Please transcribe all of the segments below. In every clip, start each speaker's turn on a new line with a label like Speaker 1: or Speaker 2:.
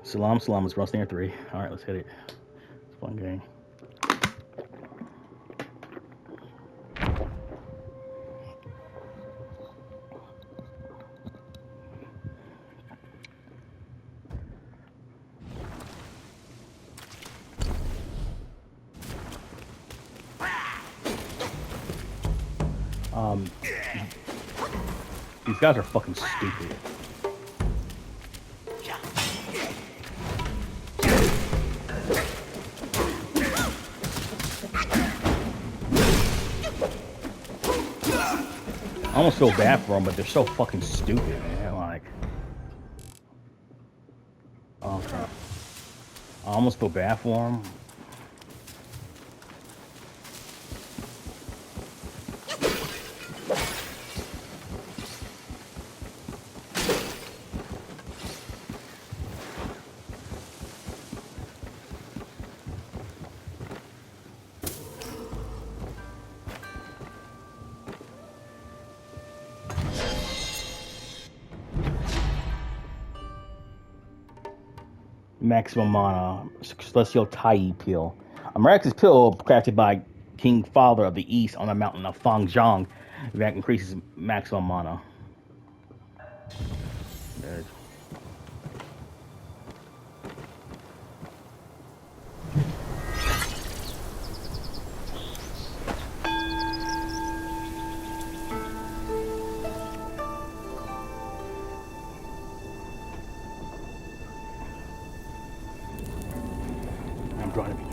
Speaker 1: Salam, salam. It's Rusty 3. All right, let's hit it. It's a fun game. Um, these guys are fucking stupid. I almost feel bad for them, but they're so fucking stupid, man. Like, okay. I almost feel bad for them. Maximum mana, Celestial Tai Pill. A miraculous pill crafted by King Father of the East on the mountain of Fangzhong that increases maximum mana. There's I'm trying to be.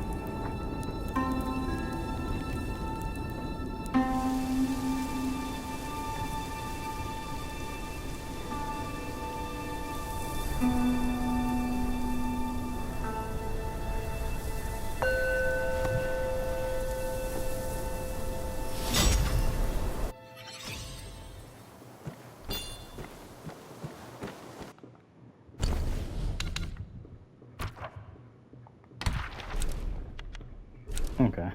Speaker 1: Okay.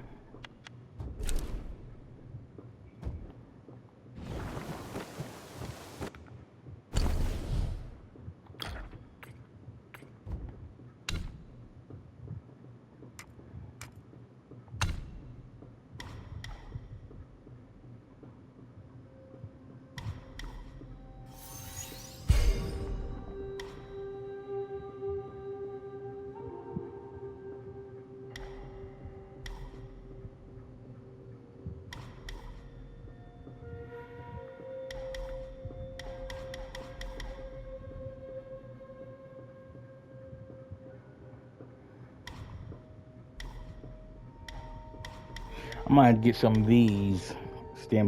Speaker 1: I might get some of these.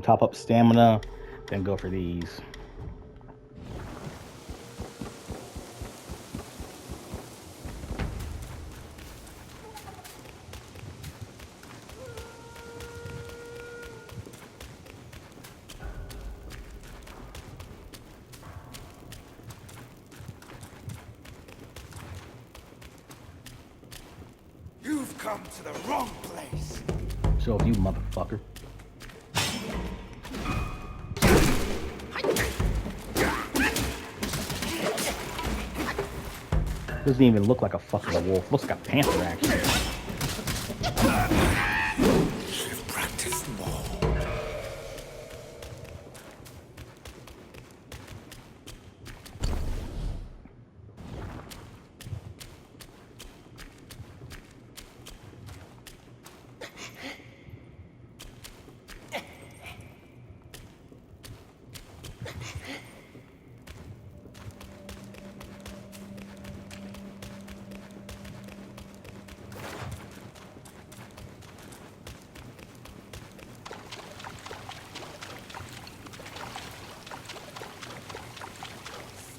Speaker 1: Top up stamina, then go for these.
Speaker 2: You've come to the wrong place.
Speaker 1: So if you motherfucker. Doesn't even look like a fucking wolf. Looks like a panther, actually.
Speaker 2: Should have practiced more.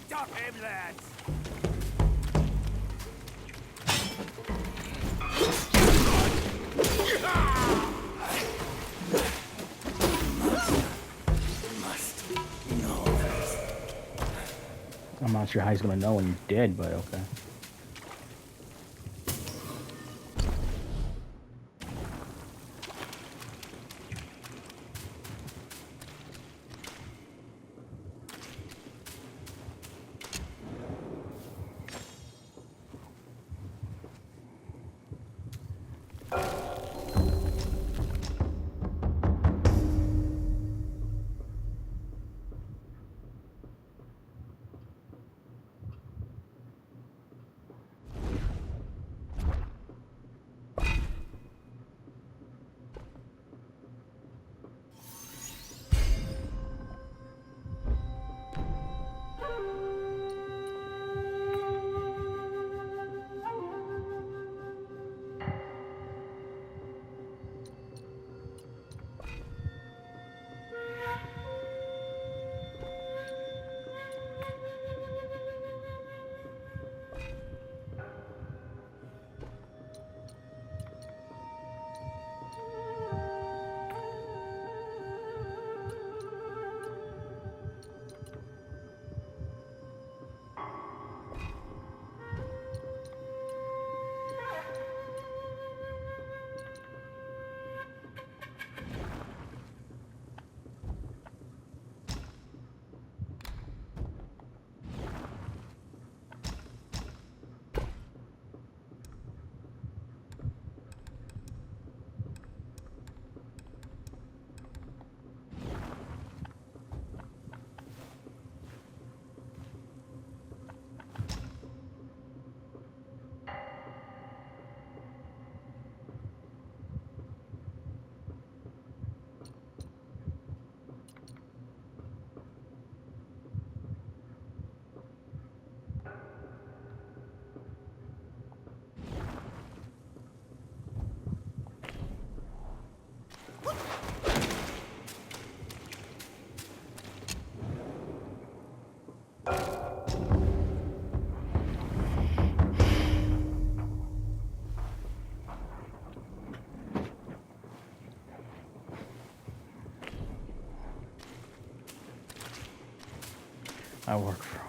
Speaker 2: Stop him, lads!
Speaker 1: I'm not sure how he's gonna know when you're dead, but okay. I work for.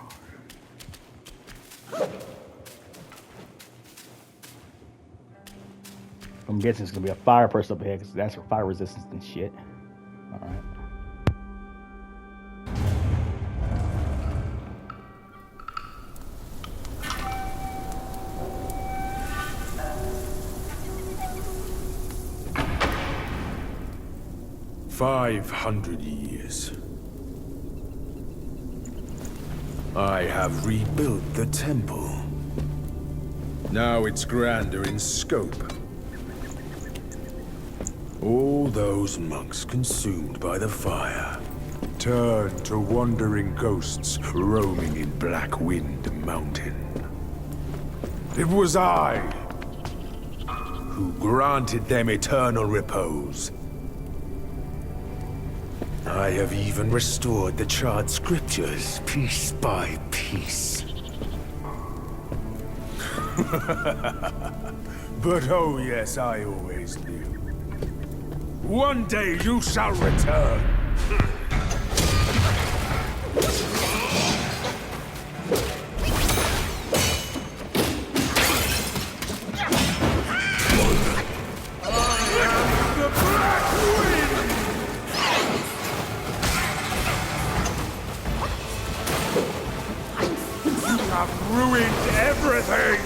Speaker 1: I'm guessing it's gonna be a fire person up ahead because that's for fire resistance and shit. All right.
Speaker 3: 500 years. I have rebuilt the temple. Now it's grander in scope. All those monks consumed by the fire turned to wandering ghosts roaming in Black Wind Mountain. It was I who granted them eternal repose. I have even restored the charred scriptures piece by piece. But oh yes, I always knew. One day you shall return. Ruined everything!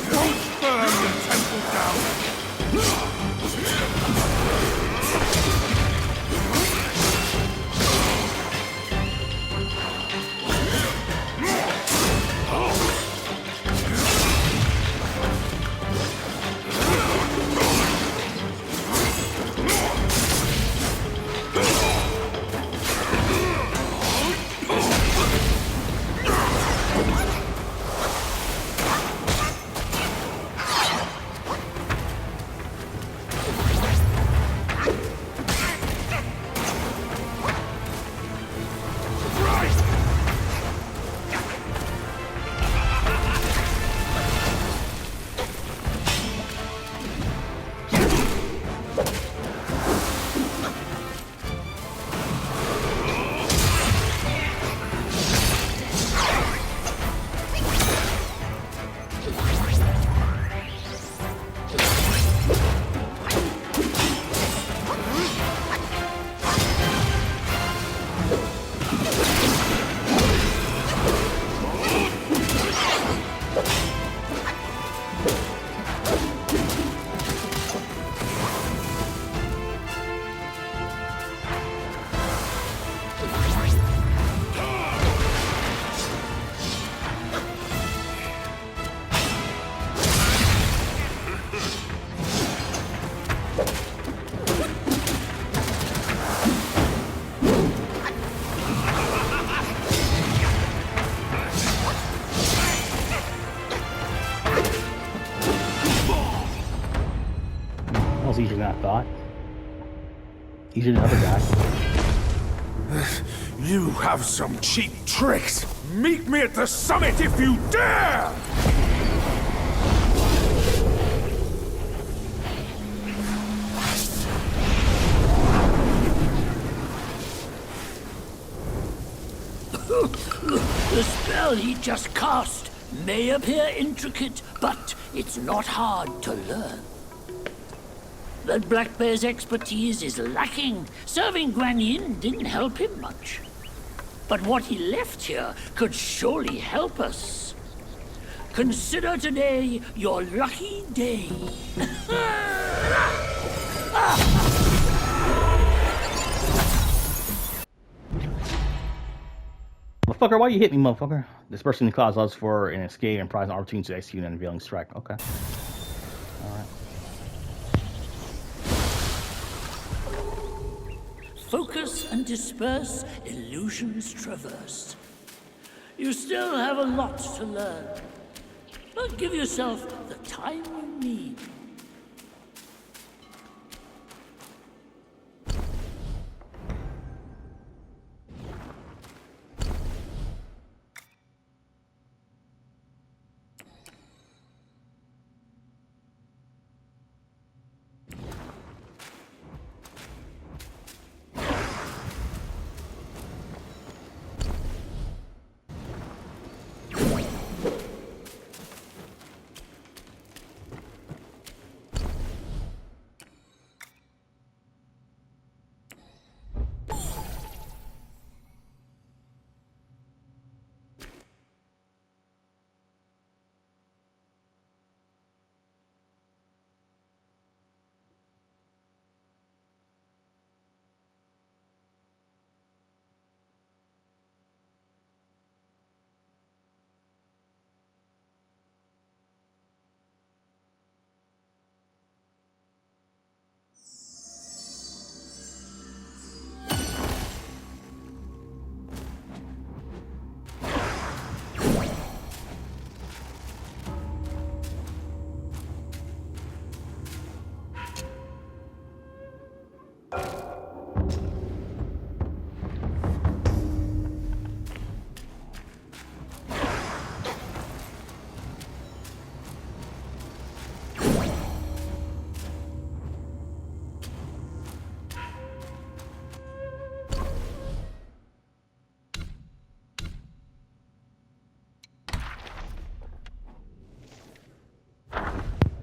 Speaker 3: Don't burn the temple down!
Speaker 1: Easier than I thought. Easier than the other guy.
Speaker 3: You have some cheap tricks! Meet me at the summit if you dare!
Speaker 4: The spell he just cast may appear intricate, but it's not hard to learn. That Black Bear's expertise is lacking. Serving Guan Yin didn't help him much. But what he left here could surely help us. Consider today your lucky day.
Speaker 1: Motherfucker, why you hit me, motherfucker? This person caused us for an escape and prize an opportunity to execute an unveiling strike. Okay. Alright.
Speaker 4: Focus and disperse, illusions traverse. You still have a lot to learn, but give yourself the time you need.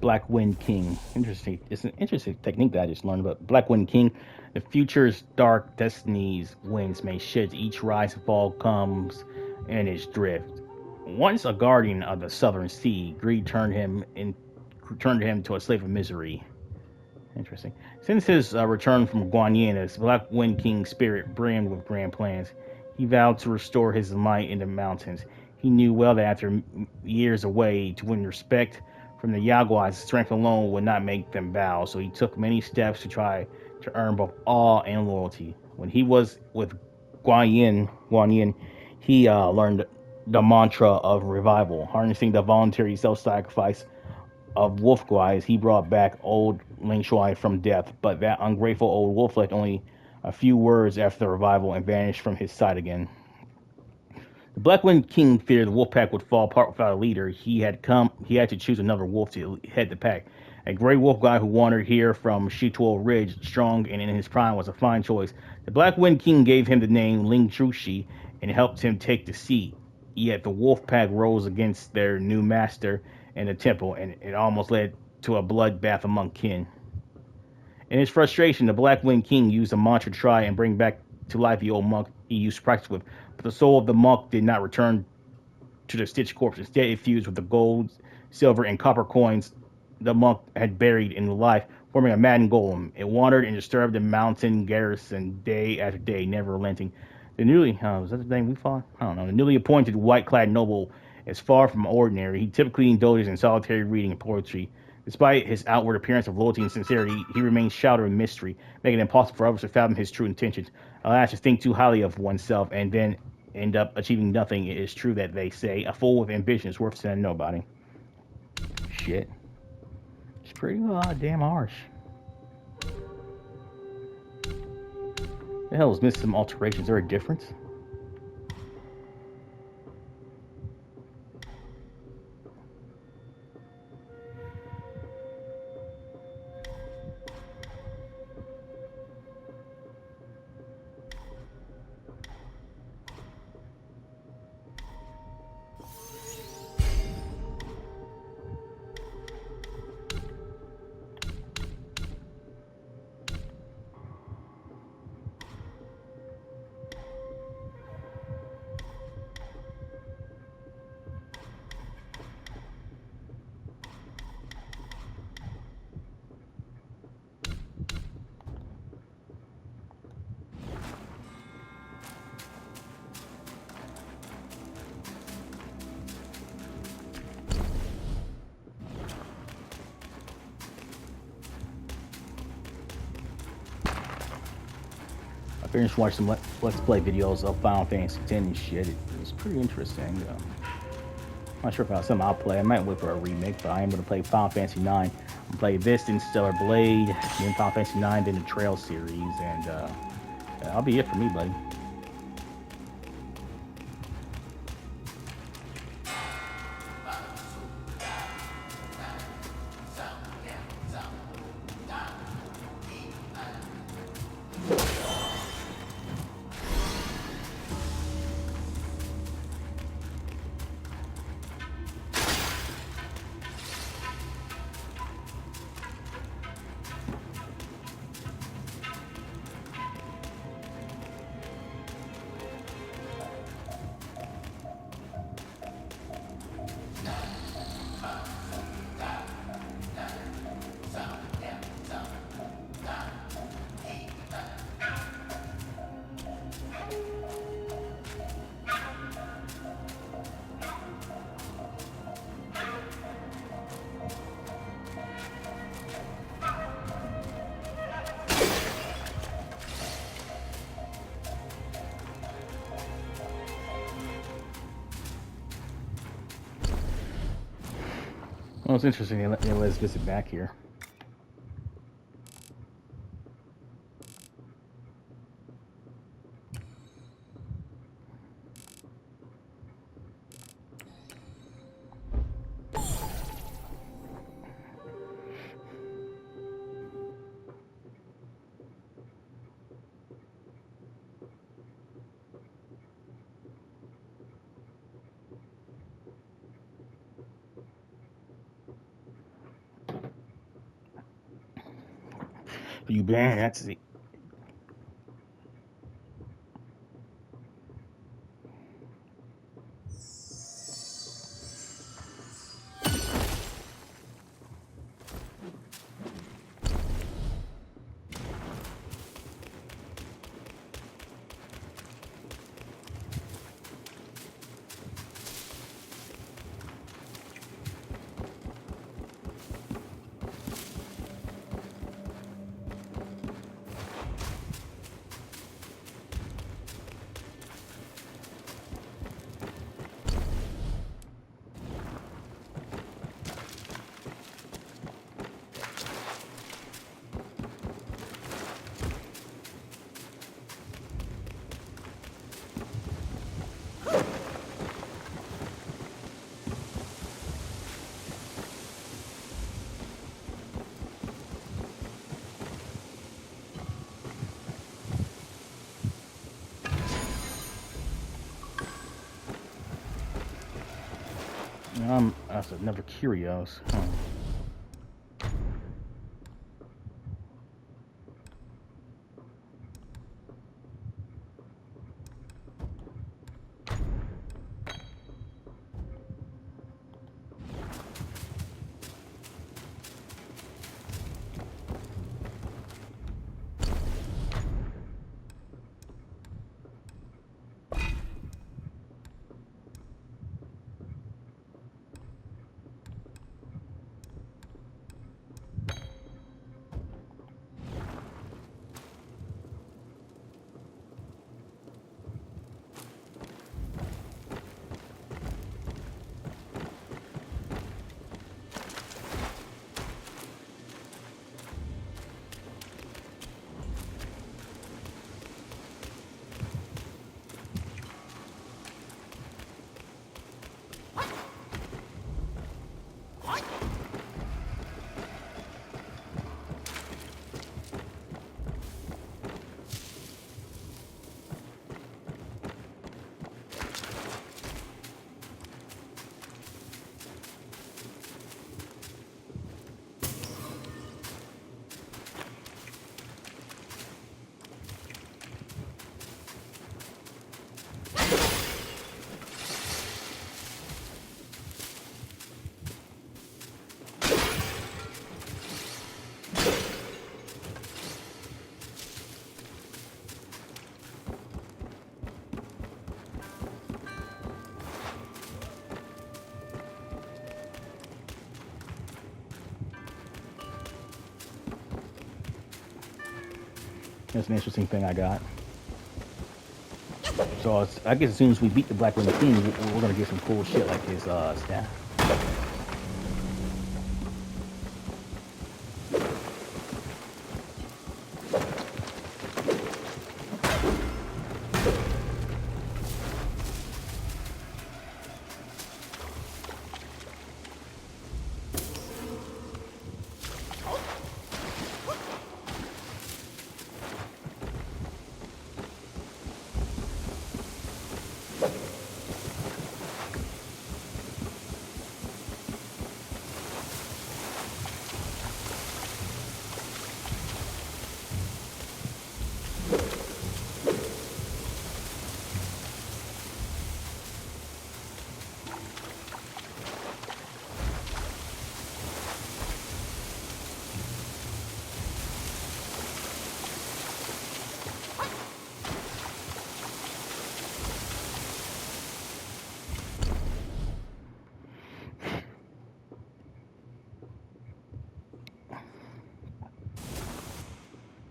Speaker 1: Black Wind King. Interesting. It's an interesting technique that I just learned about. Black Wind King. The future's dark destinies winds may shift. Each rise and fall comes in its drift. Once a guardian of the southern sea, greed turned him to a slave of misery. Interesting. Since his return from Guanyin, as Black Wind King's spirit brimmed with grand plans. He vowed to restore his might in the mountains. He knew well that after years away, to win respect from the Yaguais, strength alone would not make them bow. So he took many steps to try to earn both awe and loyalty. When he was with Guanyin, he learned the mantra of revival, harnessing the voluntary self-sacrifice of wolf guys. He brought back old Ling Shuai from death, but that ungrateful old wolf left only a few words after the revival and vanished from his sight again. The Black Wind King feared the wolf pack would fall apart without a leader. He had to choose another wolf to head the pack. A gray wolf guy who wandered here from Shituo Ridge, strong and in his prime, was a fine choice. The Black Wind King gave him the name Ling Trushi and helped him take the seat. Yet the wolf pack rose against their new master in the temple, and it almost led to a bloodbath among kin. In his frustration, the Black Wind King used a mantra to try and bring back to life the old monk he used to practice with, but the soul of the monk did not return to the stitched corpse. Instead, it fused with the gold, silver, and copper coins the monk had buried in life, forming a maddened golem. It wandered and disturbed the mountain garrison day after day, never relenting. The newly, was that the name we fought? I don't know. The newly appointed white-clad noble is far from ordinary. He typically indulges in solitary reading and poetry. Despite his outward appearance of loyalty and sincerity, he remains shrouded in mystery, making it impossible for others to fathom his true intentions. Alas, to think too highly of oneself and then end up achieving nothing. It is true that they say a fool with ambition is worth sending nobody. Shit. It's pretty damn harsh. The hell is missing some alterations? Is there a difference? I finished watching some Let's Play videos of Final Fantasy X and shit. It's pretty interesting. I'm not sure if that's something I'll play. I might wait for a remake, but I am going to play Final Fantasy 9. I'm going to play this, then Stellar Blade, then Final Fantasy 9, then the Trail series, and that'll be it for me, buddy. Well, it's interesting. Let's visit back here. You ban. That's the. I was never curious. Huh. That's an interesting thing I got. So I guess as soon as we beat the Black Wind King, we're gonna get some cool shit like his staff.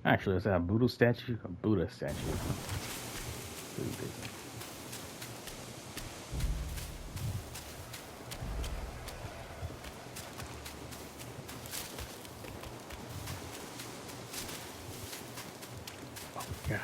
Speaker 1: Actually, is that a Buddha statue? A Buddha statue. Buddhism. Yeah.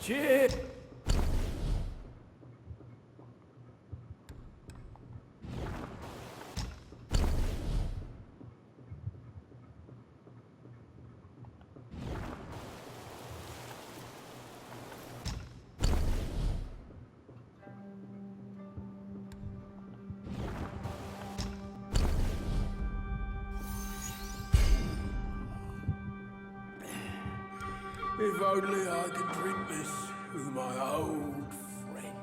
Speaker 2: Cheers! If only I could drink this with my old friends.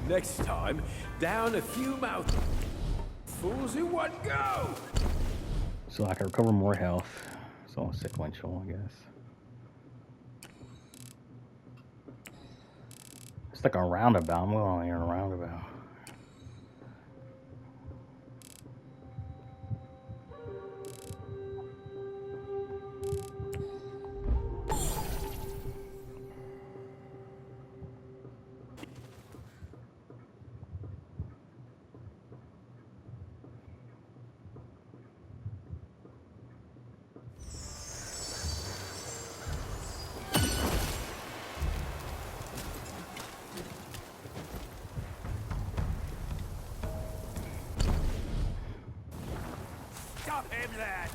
Speaker 2: Next time, down a few mouthfuls in one go!
Speaker 1: So I can recover more health. It's all sequential, I guess. It's like a roundabout. I'm going in a roundabout.
Speaker 2: Stop him, lads!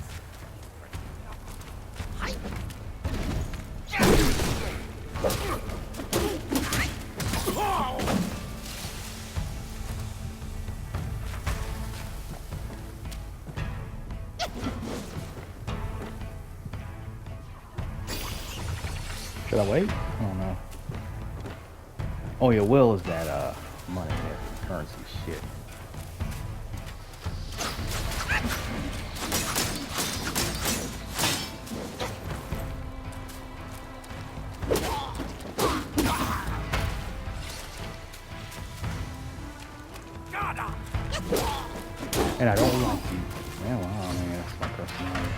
Speaker 1: Should I wait? I don't know. Oh yeah, will is that money, that currency shit. And I don't like you. Yeah, well, I mean, that's my personality.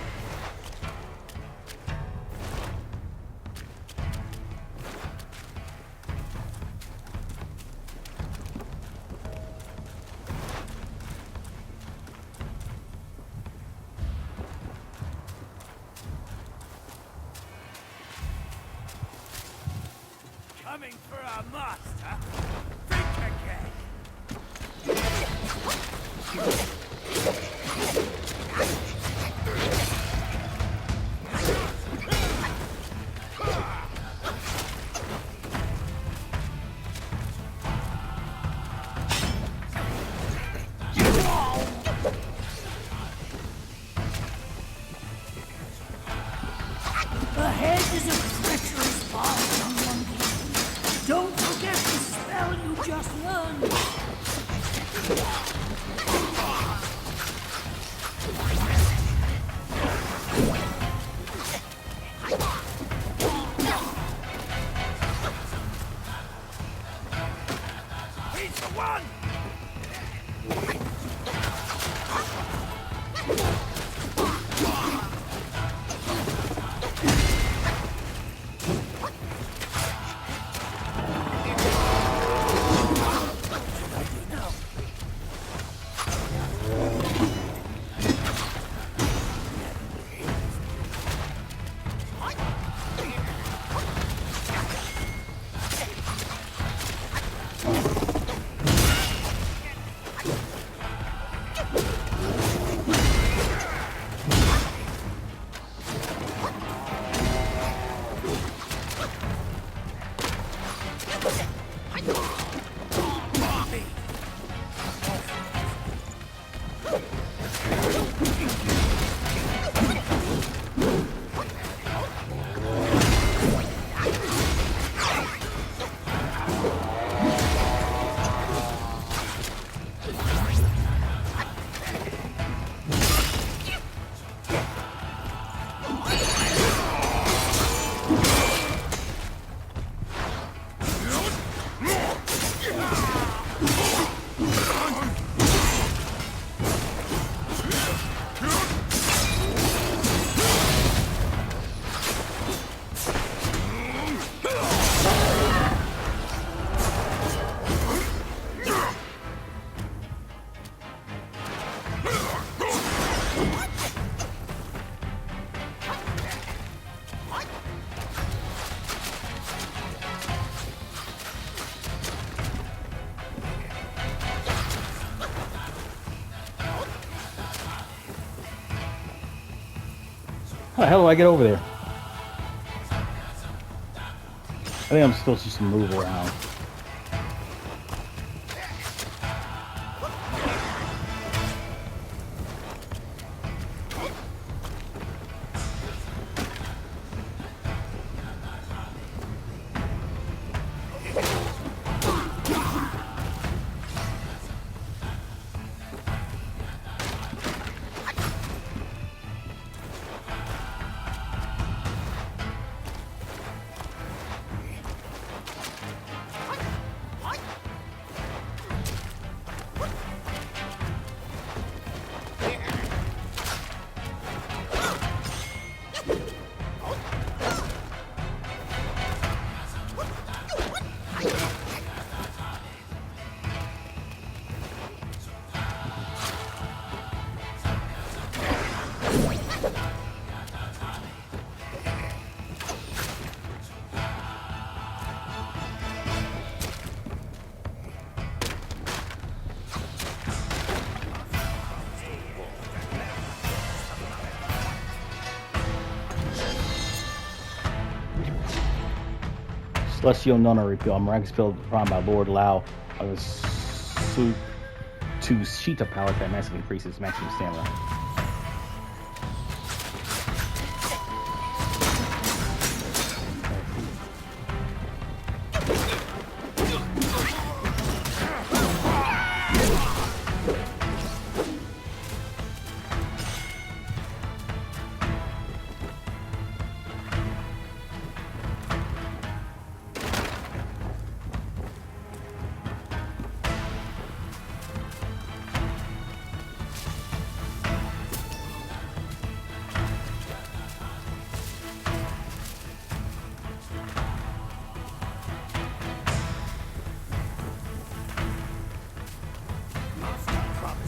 Speaker 2: Coming for our master? Think again!
Speaker 4: Ahead is a treacherous path, young monkey. Don't forget the spell you just learned.
Speaker 2: He's the one!
Speaker 1: How the hell do I get over there? I think I'm supposed to just move around. Celestial Nunnery Pill. Miraculous Pill found by Lord Lao of a to Sheeta power that massively increases maximum stamina.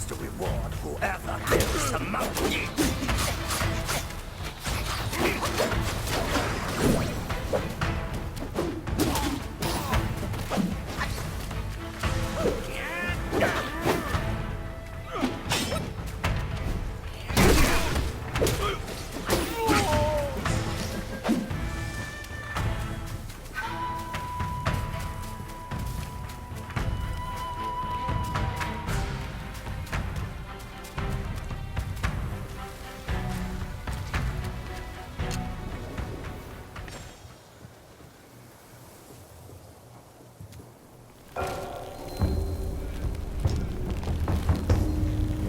Speaker 5: To reward whoever builds the mountain.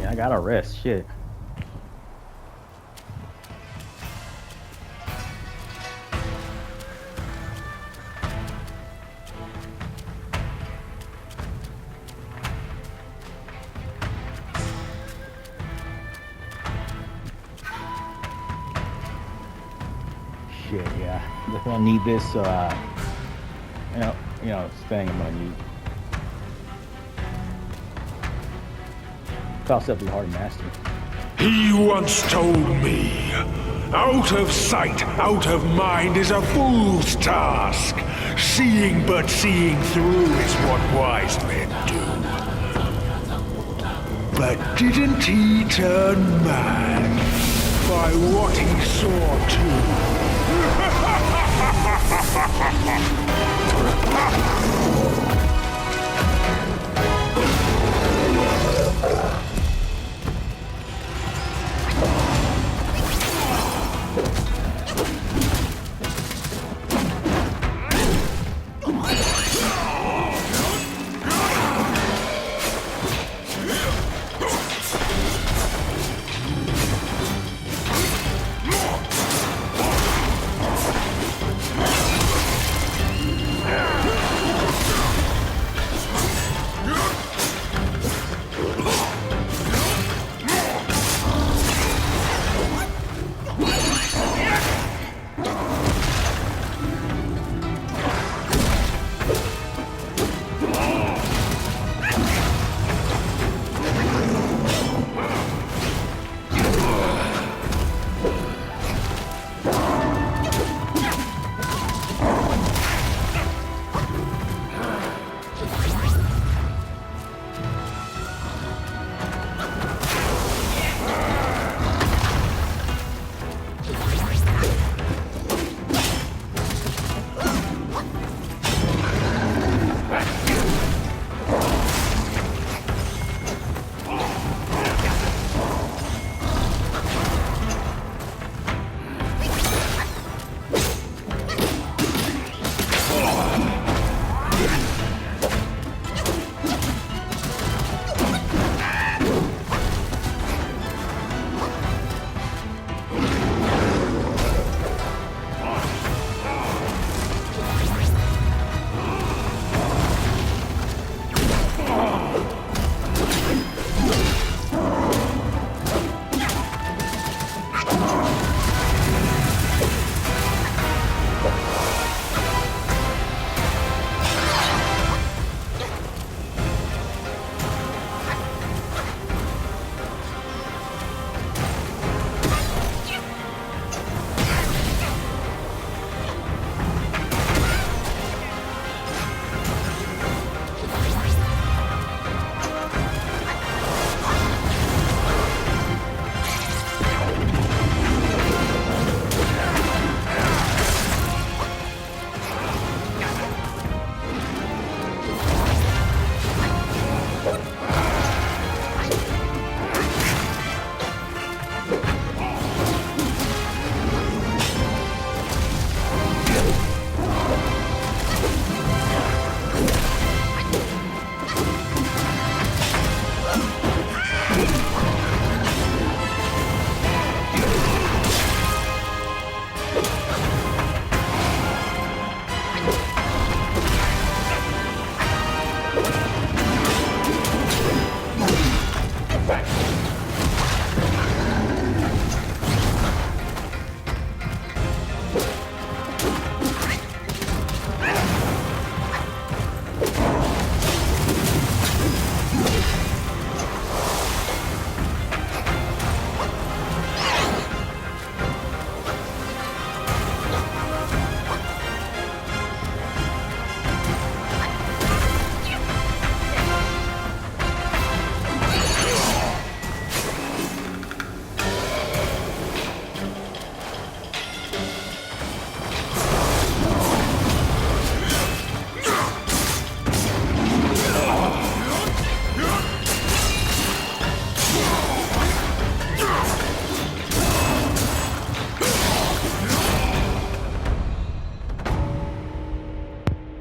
Speaker 1: I gotta rest. Shit. Shit, yeah. If I need this, thing I'm gonna need. Toss up the hard master.
Speaker 3: He once told me, out of sight, out of mind is a fool's task. Seeing but seeing through is what wise men do. But didn't he turn mad by what he saw too?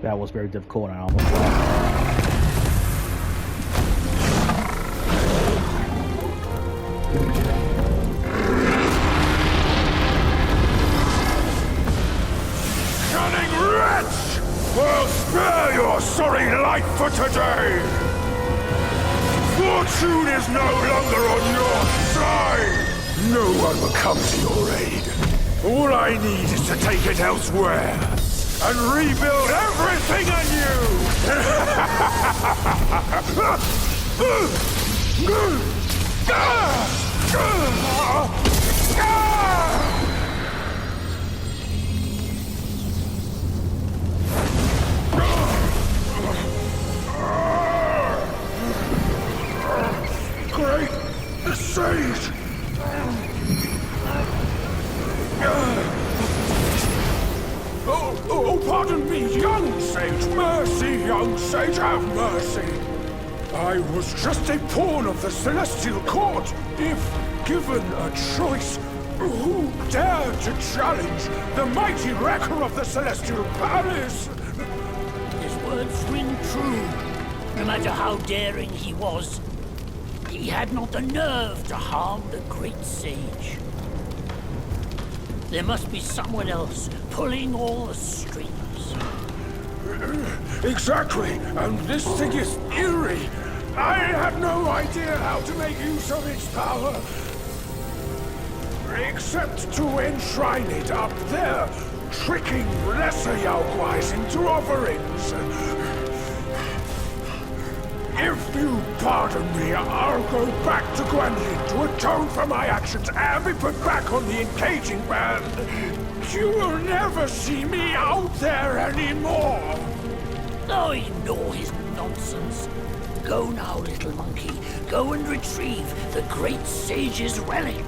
Speaker 1: That was very difficult, and I almost lost.
Speaker 3: Cunning wretch! I'll spare your sorry life for today! Fortune is no longer on your side! No one will come to your aid. All I need is to take it elsewhere and rebuild everything anew! Great sage! Oh, pardon me, young sage. Mercy, young sage, have mercy. I was just a pawn of the Celestial Court. If given a choice, who dared to challenge the mighty wrecker of the Celestial Palace?
Speaker 4: His words ring true. No matter how daring he was, he had not the nerve to harm the great sage. There must be someone else pulling all the strings.
Speaker 3: Exactly, and this thing is eerie. I had no idea how to make use of its power. Except to enshrine it up there, tricking lesser Yaoguais into offerings. If you pardon me, I'll go back to Guanyin to atone for my actions and be put back on the encaging band. You will never see me out there anymore.
Speaker 4: Oh, ignore his nonsense. Go now, little monkey. Go and retrieve the great sage's relic.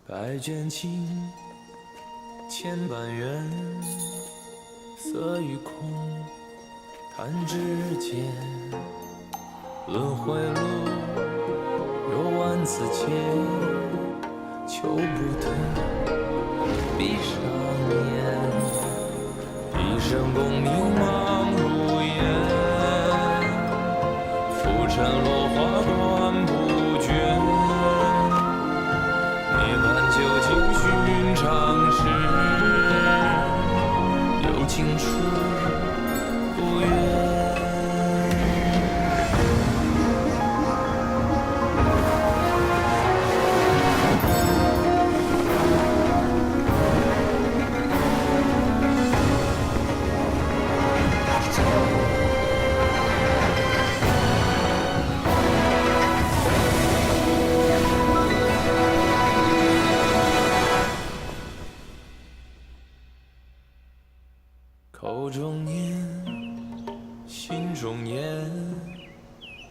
Speaker 6: 白卷青，千般缘，色与空，弹指间。轮回路，有万次劫，求不得，闭上眼，一生功名忙如烟，浮沉落花断不绝。究竟寻常事，有情处不远。口中念，心中言，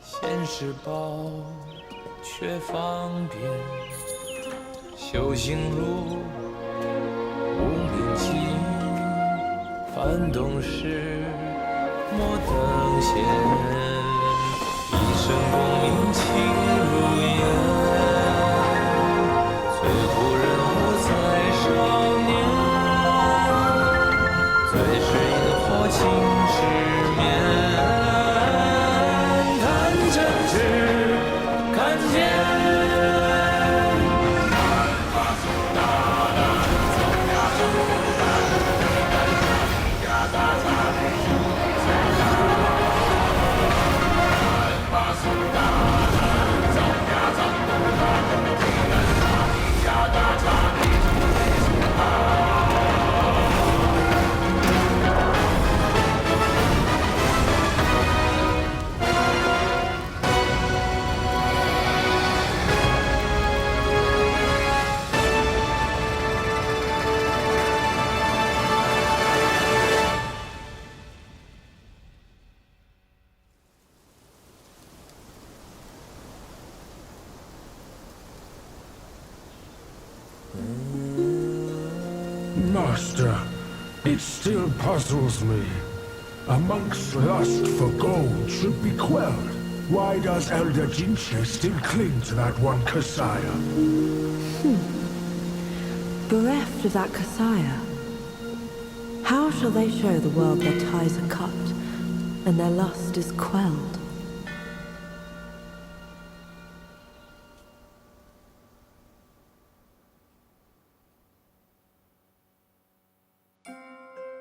Speaker 6: 现世报，却方便。修行路，无名迹，翻动时，莫等闲。一生功名情如烟，
Speaker 3: Master, it still puzzles me. A monk's lust for gold should be quelled. Why does Elder Jinche still cling to that one Kasaya?
Speaker 7: Bereft of that Kasaya, how shall they show the world their ties are cut and their lust is quelled?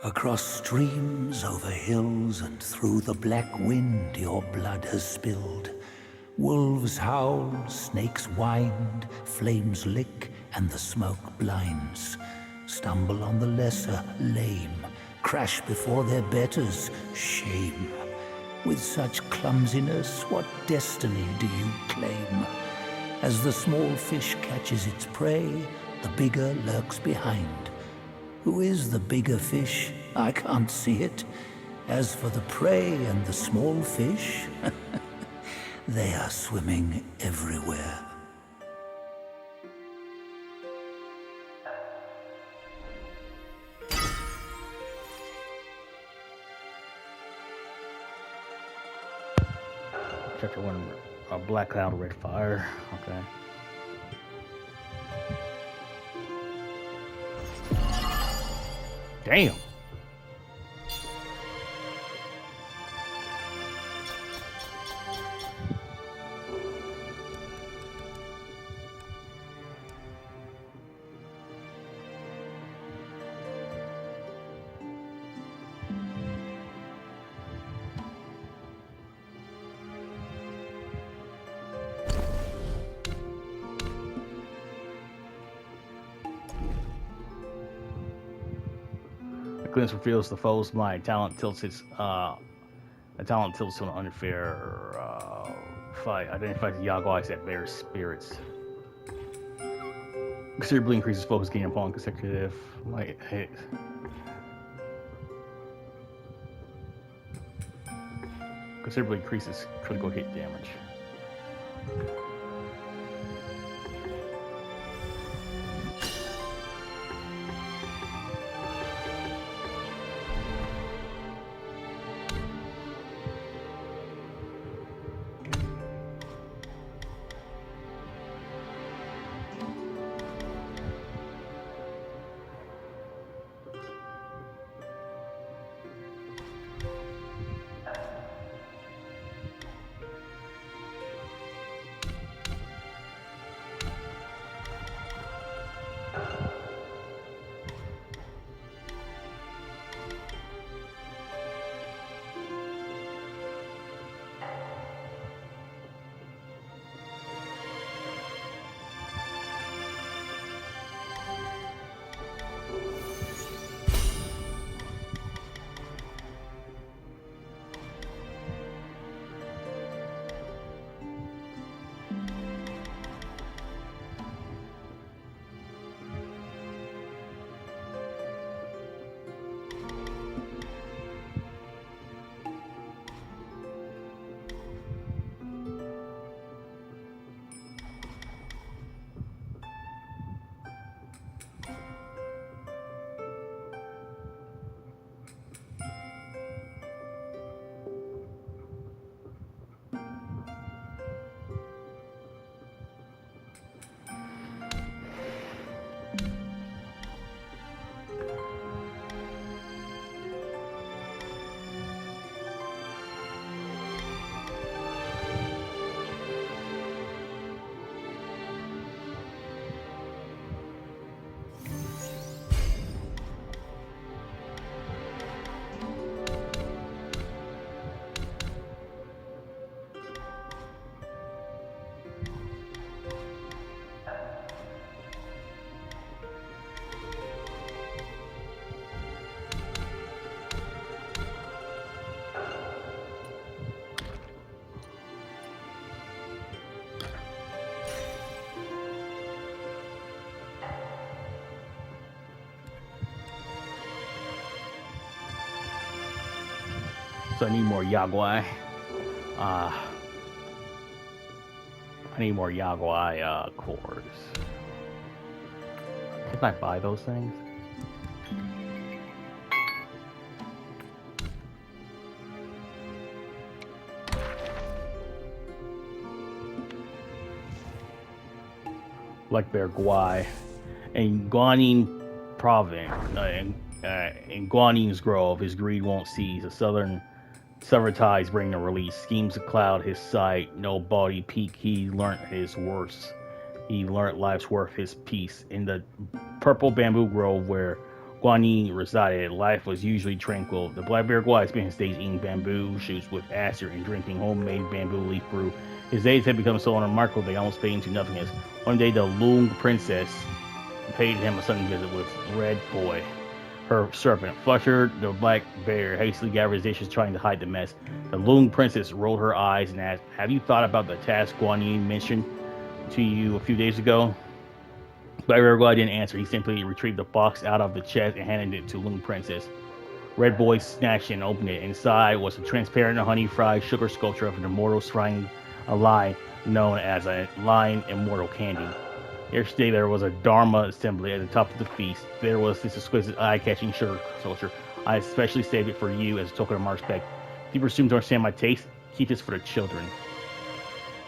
Speaker 4: Across streams, over hills, and through the black wind your blood has spilled. Wolves howl, snakes wind, flames lick, and the smoke blinds. Stumble on the lesser, lame, crash before their betters, shame. With such clumsiness, what destiny do you claim? As the small fish catches its prey, the bigger lurks behind. Who is the bigger fish? I can't see it. As for the prey and the small fish, they are swimming everywhere.
Speaker 1: Chapter 1, Black Cloud, Red Fire. Okay. Damn. Glimpse reveals the foe's might. Talent tilts its the talent tilts to an unfair fight. Identifies the Yaguais at various spirits. Considerably increases focus gain upon consecutive might hit. Considerably increases critical hit damage. So I need more Yaguai. I need more Yaguai cores. Can I buy those things? Black Bear Guai, in Guanyin Province, in Guanyin's Grove. His greed won't cease. The southern ties bring the release. Schemes to cloud his sight. No body peak. He learnt his worst. He learnt life's worth, his peace. In the purple bamboo grove where Guanyin resided, life was usually tranquil. The Black Bear Guai spent his days eating bamboo shoots with aster and drinking homemade bamboo leaf brew. His days had become so unremarkable they almost faded into nothingness. One day, the Lung Princess paid him a sudden visit with Red Boy, her servant. Flutter, the black bear, hastily gathered his dishes, trying to hide the mess. The Lung Princess rolled her eyes and asked, "Have you thought about the task Guanyin mentioned to you a few days ago?" Black Bear Guai didn't answer. He simply retrieved the box out of the chest and handed it to Lung Princess. Red Boy snatched and opened it. Inside was a transparent honey-fried sugar sculpture of an immortal shrine, a line known as a Lion Immortal Candy. Yesterday there was a Dharma assembly at the top of the feast. There was this exquisite eye-catching sugar sculpture. I especially saved it for you as a token of my respect. If you presume to understand my taste, keep this for the children.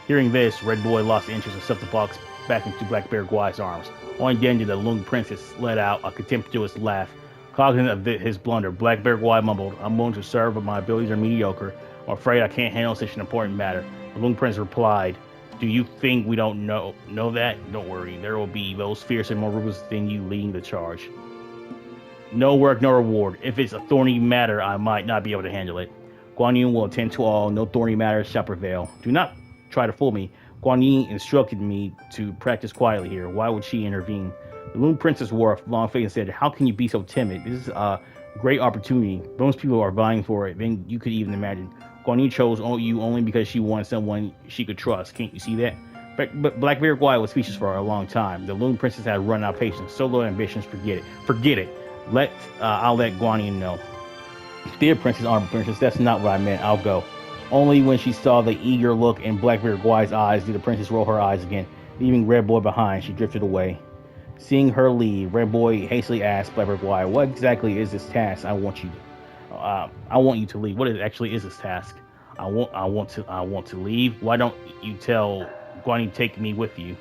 Speaker 1: Hearing this, Red Boy lost interest and stuffed the box back into Black Bear Guai's arms. Only then did the Lung Princess let out a contemptuous laugh. Cognizant of his blunder, Black Bear Guai mumbled, "I'm willing to serve, but my abilities are mediocre. I'm afraid I can't handle such an important matter." The Lung Princess replied, "Do you think we don't know that? Don't worry, there will be those fierce and more ruthless than you leading the charge. No work, no reward. If it's a thorny matter, I might not be able to handle it. Guanyin will attend to all. No thorny matters shall prevail. Do not try to fool me. Guanyin instructed me to practice quietly here. Why would she intervene?" The Lung Princess wore a long face and said, "How can you be so timid? This is a great opportunity. Most people are vying for it than you could even imagine. Guanyin chose you only because she wanted someone she could trust. Can't you see that?" But Black Bear Guai was speechless for a long time. The Lung Princess had run out of patience. So low ambitions, forget it. I'll let Guanyin know. "Dear Princess, Honorable Princess, that's not what I meant. I'll go." Only when she saw the eager look in Black Bear Guai's eyes did the princess roll her eyes again. Leaving Red Boy behind, she drifted away. Seeing her leave, Red Boy hastily asked Black Bear Guai, "What exactly is this task I want you to leave? What actually is this task? I want to leave. Why don't you tell Guanyin to take me with you?"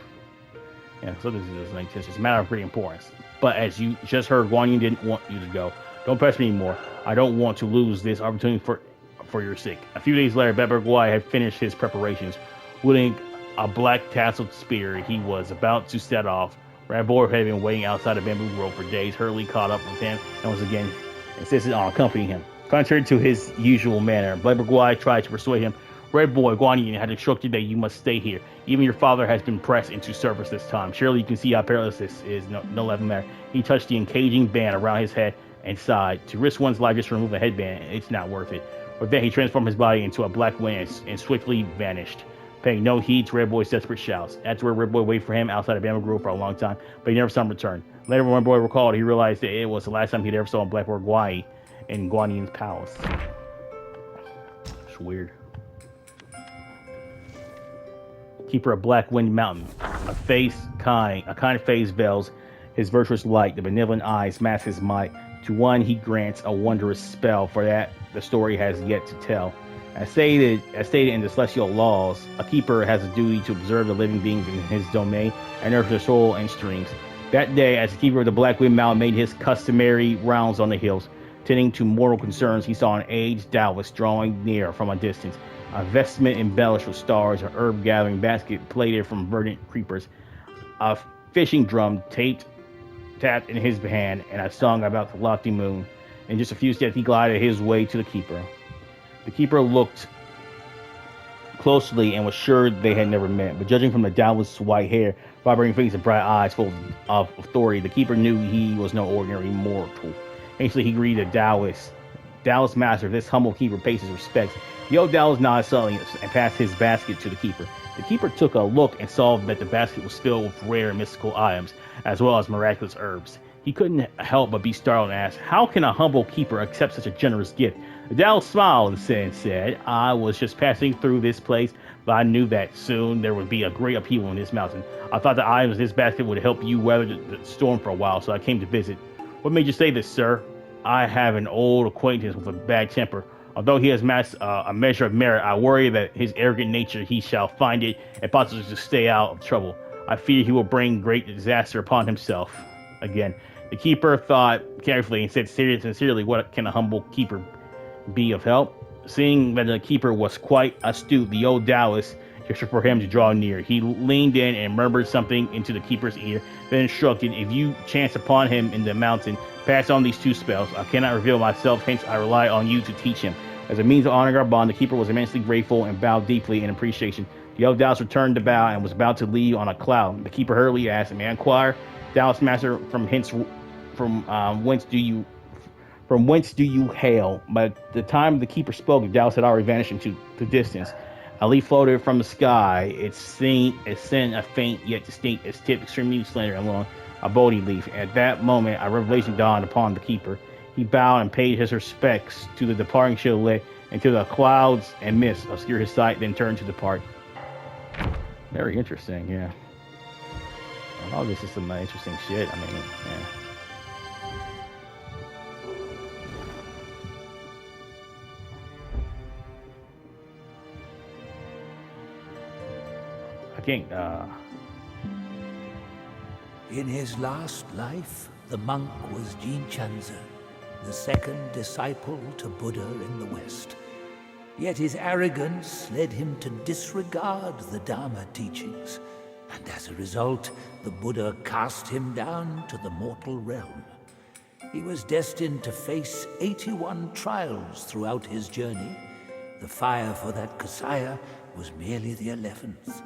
Speaker 1: Yeah, so this is just a matter of great importance. But as you just heard, Guanyin didn't want you to go. Don't press me anymore. I don't want to lose this opportunity for your sake. A few days later, Black Bear Guai had finished his preparations. Wielding a black tasseled spear, he was about to set off. Red Boy had been waiting outside the bamboo grove for days. Hurley caught up with him and was again insisted on accompanying him. Contrary to his usual manner, Black Bear Guai tried to persuade him. "Red Boy, Guanyin had instructed that you must stay here. Even your father has been pressed into service this time. Surely you can see how perilous this is. No less matter." He touched the encaging band around his head and sighed. "To risk one's life just to remove a headband, it's not worth it." With that, he transformed his body into a black wind and swiftly vanished, paying no heed to Red Boy's desperate shouts. Afterward, Red Boy waited for him outside of bamboo grove for a long time, but he never saw him return. Later, when Red Boy recalled, he realized that it was the last time he'd ever saw Black Bear Guai in Guanyin's palace. It's weird. Keeper of Black Wind Mountain. A kind face veils his virtuous light. The benevolent eyes mask his might. To one he grants a wondrous spell, for that the story has yet to tell. As stated in the celestial laws, a keeper has a duty to observe the living beings in his domain and nurture their soul and streams. That day, as the keeper of the Black Wind Mountain made his customary rounds on the hills, tending to mortal concerns, he saw an aged Taoist drawing near from a distance. A vestment embellished with stars, an herb-gathering basket plaited from verdant creepers, a fishing drum tapped in his hand, and a song about the lofty moon. In just a few steps, he glided his way to the keeper. The keeper looked closely and was sure they had never met, but judging from the Taoist's white hair, vibrating face, and bright eyes full of authority, the keeper knew he was no ordinary mortal. Hastily, he greeted the Taoist. "Taoist master, this humble keeper pays his respects." The old Taoist nodded suddenly and passed his basket to the keeper. The keeper took a look and saw that the basket was filled with rare and mystical items, as well as miraculous herbs. He couldn't help but be startled and asked, "How can a humble keeper accept such a generous gift?" The Taoist smiled and said, "I was just passing through this place, but I knew that soon there would be a great upheaval in this mountain. I thought the items in this basket would help you weather the storm for a while, so I came to visit." "What made you say this, sir?" "I have an old acquaintance with a bad temper. Although he has amassed a measure of merit, I worry that his arrogant nature he shall find it impossible to stay out of trouble. I fear he will bring great disaster upon himself. Again, the keeper thought carefully and said sincerely, what can a humble keeper be of help? Seeing that the keeper was quite astute, the old Taoist gestured for him to draw near. He leaned in and murmured something into the keeper's ear, then instructed, if you chance upon him in the mountain, pass on these 2 spells. I cannot reveal myself, hence I rely on you to teach him. As a means of honoring our bond, the keeper was immensely grateful and bowed deeply in appreciation. The old Taoist returned the bow and was about to leave on a cloud. The keeper hurriedly asked, may I inquire, Taoist master, from whence do you hail? By the time the keeper spoke, the Taoist had already vanished into the distance. A leaf floated from the sky. It sent a faint yet distinct, its tip extremely slender and long, a body leaf. At that moment, a revelation dawned upon the keeper. He bowed and paid his respects to the departing silhouette until the clouds and mist obscured his sight, then turned to depart. Very interesting, yeah. Oh, this is some interesting shit. I mean, yeah. I can't,
Speaker 5: In his last life, the monk was Jin Chanzi, the second disciple to Buddha in the West. Yet his arrogance led him to disregard the Dharma teachings, and as a result, the Buddha cast him down to the mortal realm. He was destined to face 81 trials throughout his journey. The fire for that Kasaya was merely the 11th.